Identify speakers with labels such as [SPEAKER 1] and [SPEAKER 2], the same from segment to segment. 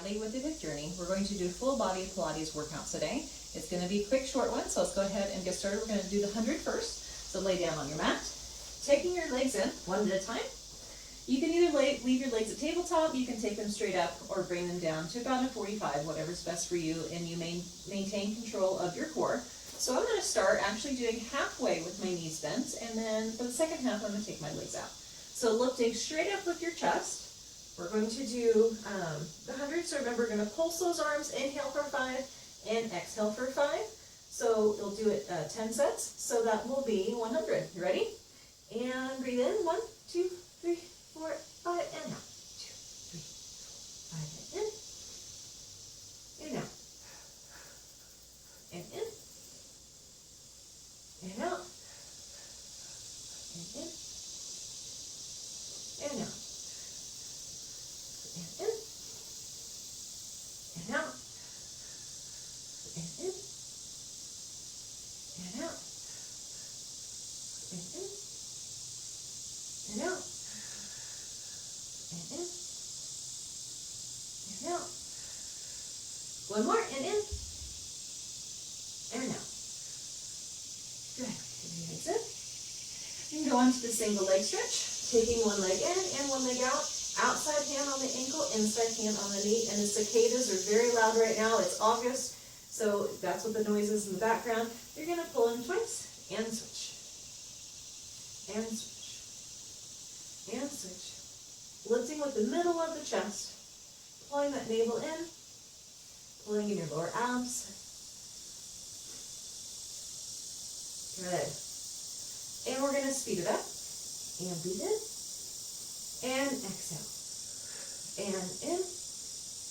[SPEAKER 1] Natalie with the Hip Journey. We're going to do full body Pilates workout today. It's going to be a quick, short one, so let's go ahead and get started. We're going to do the 100 first. So lay down on your mat, taking your legs in one at a time. You can either leave your legs at tabletop, you can take them straight up, or bring them down to about a 45, whatever's best for you, and you maintain control of your core. So I'm going to start actually doing halfway with my knees bent, and then for the second half, I'm going to take my legs out. So lifting straight up with your chest. We're going to do the 100, so remember, we're going to pulse those arms, inhale for 5, and exhale for 5. So you'll do it 10 sets, so that will be 100. You ready? And breathe in, 1, 2, 3, 4, 5, and out. 2, 3, 4, 5, and in. And out. And in. And out. And in. And out. And in. And out. And in. And out. And in. And out. And in. And out. One more, and in. And out. Good. That's it. You can go on to the single leg stretch. Taking one leg in and one leg out. Outside hand on the ankle, inside hand on the knee. And the cicadas are very loud right now. It's August, so that's what the noise is in the background. You're going to pull in twice and switch. And switch. And switch. Lifting with the middle of the chest. Pulling that navel in. Pulling in your lower abs. Good. And we're going to speed it up. And breathe in. And exhale. And in.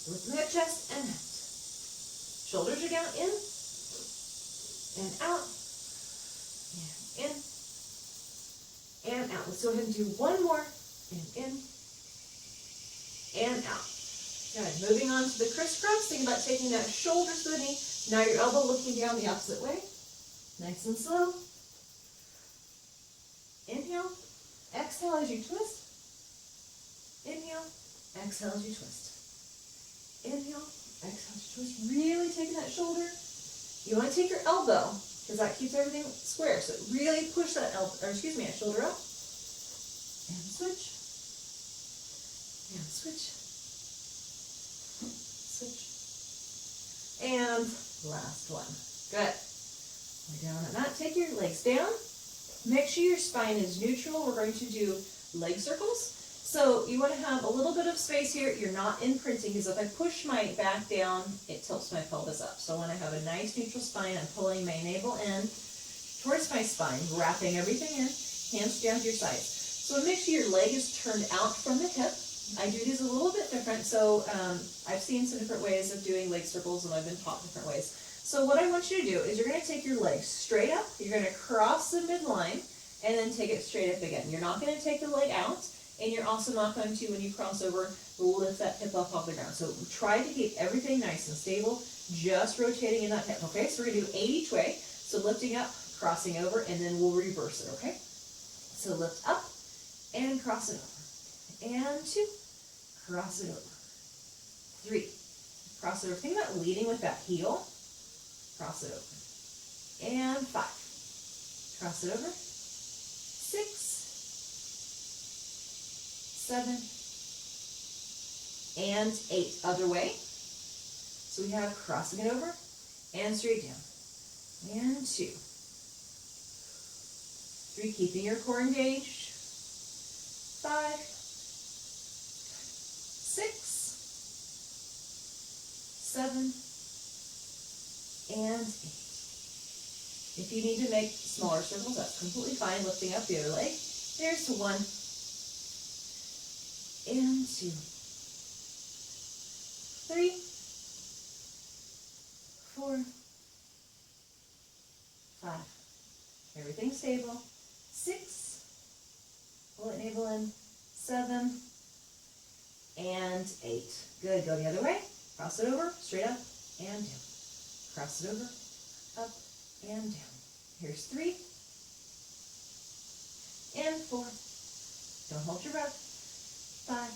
[SPEAKER 1] Lift the chest and out. Shoulders are down, in. And out. And in. And out. Let's go ahead and do one more. And in. And out. Good. Moving on to the crisscross. Think about taking that shoulder to the knee. Now your elbow looking down the opposite way. Nice and slow. Inhale. Exhale as you twist. Inhale. Exhale as you twist. Inhale. Exhale as you twist. Really taking that shoulder. You want to take your elbow, because that keeps everything square. So really push that shoulder up. And switch. And switch. Switch. And last one. Good. Lay down on that. Take your legs down. Make sure your spine is neutral. We're going to do leg circles. So you want to have a little bit of space here. You're not imprinting, because if I push my back down, it tilts my pelvis up. So I want to have a nice neutral spine. I'm pulling my navel in towards my spine, wrapping everything in, hands down to your sides. So make sure your leg is turned out from the hip. I do these a little bit different. So I've seen some different ways of doing leg circles, and I've been taught different ways. So what I want you to do is you're going to take your legs straight up, you're going to cross the midline, and then take it straight up again. You're not going to take the leg out, and you're also not going to, when you cross over, lift that hip up off the ground. So try to keep everything nice and stable, just rotating in that hip, okay? So we're going to do 8 each way. So lifting up, crossing over, and then we'll reverse it, okay? So lift up, and cross it over. And 2, cross it over. 3, cross it over. Think about leading with that heel. Cross it over. And 5. Cross it over. 6. 7. And 8. Other way. So we have crossing it over and straight down. And 2. 3. Keeping your core engaged. 5. 6. 7. And 8. If you need to make smaller circles, that's completely fine. Lifting up the other leg. There's 1. And 2. 3. 4. 5. Everything's stable. 6. Pull it navel in. 7. And 8. Good. Go the other way. Cross it over. Straight up and down. Cross it over, up, and down. Here's 3, and 4. Don't hold your breath. 5,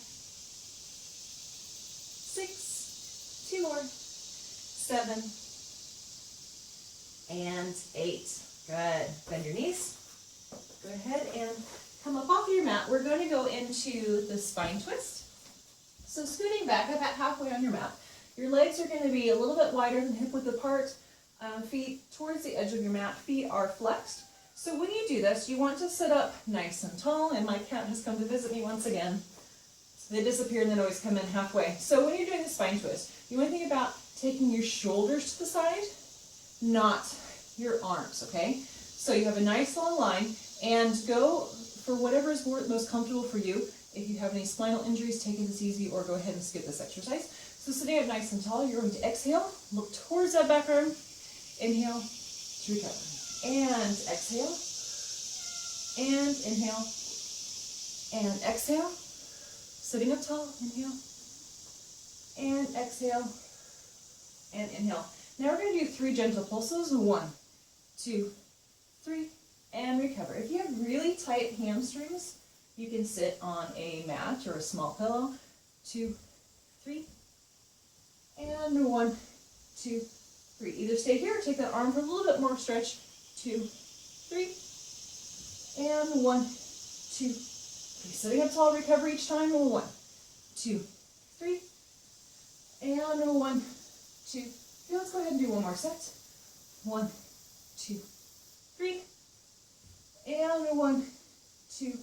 [SPEAKER 1] 6, 4, 7, and 8. Good. Bend your knees. Go ahead and come up off your mat. We're going to go into the spine twist. So scooting back about halfway on your mat. Your legs are going to be a little bit wider than hip width apart. Feet towards the edge of your mat. Feet are flexed. So when you do this, you want to sit up nice and tall. And my cat has come to visit me once again. So they disappear and then always come in halfway. So when you're doing the spine twist, you want to think about taking your shoulders to the side, not your arms, okay? So you have a nice long line, and go for whatever is most comfortable for you. If you have any spinal injuries, take it as easy, or go ahead and skip this exercise. So sitting up nice and tall, you're going to exhale, look towards that back arm, inhale to recover, and exhale, and inhale, and exhale, sitting up tall, inhale, and exhale, and inhale. Now we're going to do 3 gentle pulses. 1, 2, 3, and recover. If you have really tight hamstrings, you can sit on a mat or a small pillow. 2, 3, and 1, 2, 3. Either stay here or take that arm for a little bit more stretch. 2, 3, and 1, 2, 3. Sitting up tall, recover each time. 1, 2, 3, and 1, 2. Let's go ahead and do one more set. 1, 2, 3, and 1, 2,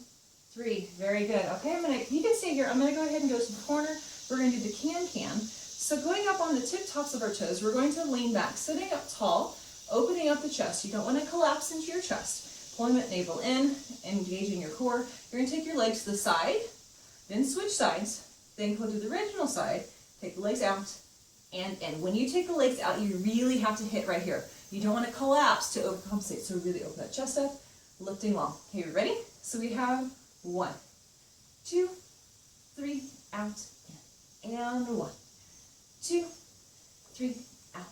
[SPEAKER 1] 3. Very good. Okay, you can stay here. I'm gonna go ahead and go to the corner. We're gonna do the can-can. So going up on the tip tops of our toes, we're going to lean back, sitting up tall, opening up the chest. You don't want to collapse into your chest. Pulling that navel in, engaging your core. You're gonna take your legs to the side, then switch sides, then go to the original side, take the legs out, and when you take the legs out, you really have to hit right here. You don't want to collapse to overcompensate, so really open that chest up, lifting long. Okay, you ready? So we have 1, 2, 3, out, in, and 1, 2, 3, out,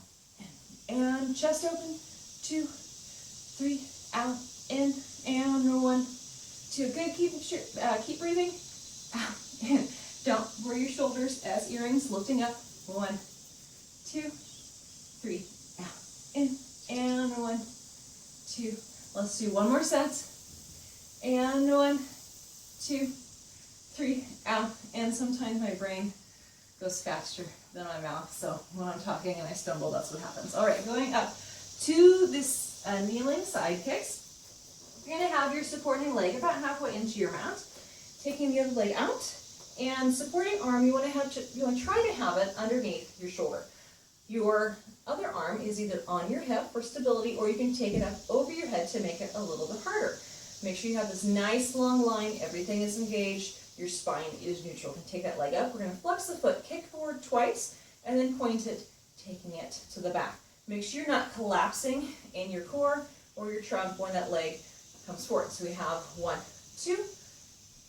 [SPEAKER 1] in, and chest open, 2, 3, out, in, and 1, 2. Good, keep breathing, out, in. Don't wear your shoulders as earrings, lifting up, 1, 2, 3, out, in, and 1, 2. Let's do one more set. And 1, 2, 3, out. And sometimes my brain goes faster than my mouth, so when I'm talking and I stumble, that's what happens. All right, going up to this kneeling side kicks. You're going to have your supporting leg about halfway into your mat, taking the other leg out, and supporting arm, you want to try to have it underneath your shoulder. Your other arm is either on your hip for stability, or you can take it up over your head to make it a little bit harder. Make sure you have this nice long line, everything is engaged, your spine is neutral. Take that leg up, we're going to flex the foot, kick forward twice, and then point it, taking it to the back. Make sure you're not collapsing in your core or your trunk when that leg comes forward. So we have 1, 2,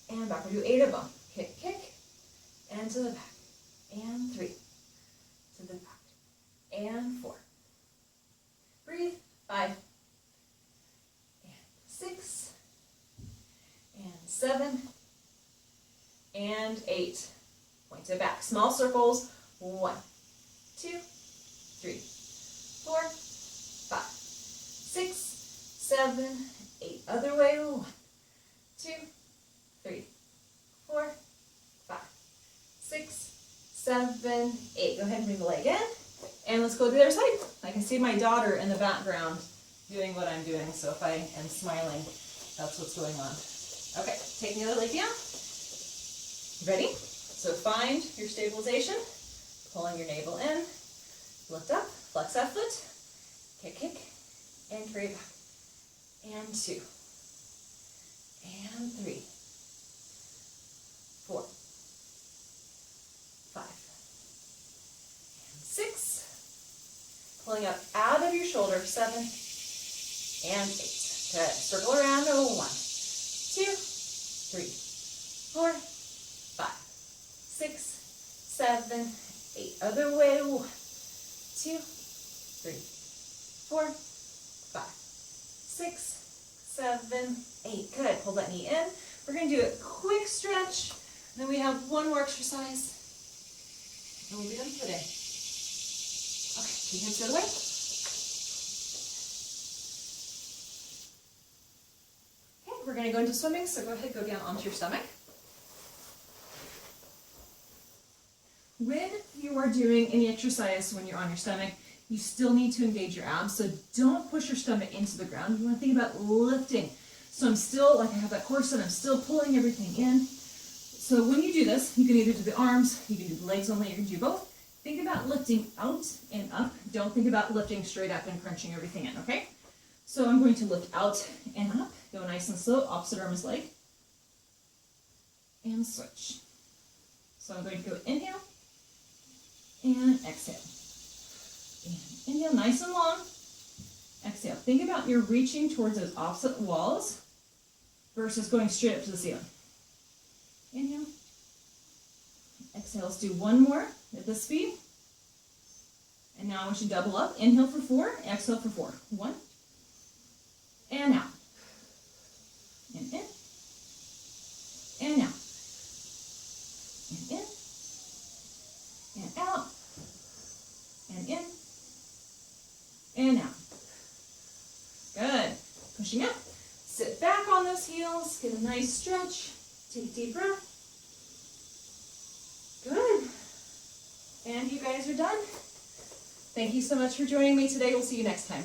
[SPEAKER 1] and back. We do 8 of them. Kick, kick, and to the back, and 3, to the back, and 4. Breathe. 5, and 6, and 7, and 8. Point it back. Small circles. 1, 2, 3, 4, 5, 6, 7, 8. Other way. 1, 2, 3, 4, 5, 6, 7, 8. Go ahead and bring the leg in. And let's go to the other side. I can see my daughter in the background doing what I'm doing, so if I am smiling, that's what's going on. Okay, taking the other leg down. Ready? So find your stabilization, pulling your navel in, lift up, flex that foot, kick, kick, and carry back. And 2, and 3, 4, 5, and 6. Pulling up out of your shoulder, 7, and 8. Good. Circle around. 1, 2, 3, 4, 5, 6, 7, 8. Other way. 1, 2, 3, 4, 5, 6, 7, 8. Good. Pull that knee in. We're going to do a quick stretch. Then we have one more exercise, and we'll be done for today. Okay, take your hips the other way. Okay, we're going to go into swimming, so go ahead, go down onto your stomach. When you are doing any exercise when you're on your stomach, you still need to engage your abs, so don't push your stomach into the ground. You want to think about lifting. So I'm still, like I have that corset, I'm still pulling everything in. So when you do this, you can either do the arms, you can do the legs only, you can do both. Think about lifting out and up. Don't think about lifting straight up and crunching everything in, okay? So I'm going to lift out and up, go nice and slow, opposite arm is leg, and switch. So I'm going to go inhale, and exhale. And inhale, nice and long. Exhale. Think about you're reaching towards those opposite walls versus going straight up to the ceiling. Inhale. Exhale. Let's do one more at this speed. And now I want you to double up. Inhale for 4, exhale for 4. 1. And out. And in. And out. And in. And out. And in. And out. Good. Pushing up. Sit back on those heels. Get a nice stretch. Take a deep breath. Good. And you guys are done. Thank you so much for joining me today. We'll see you next time.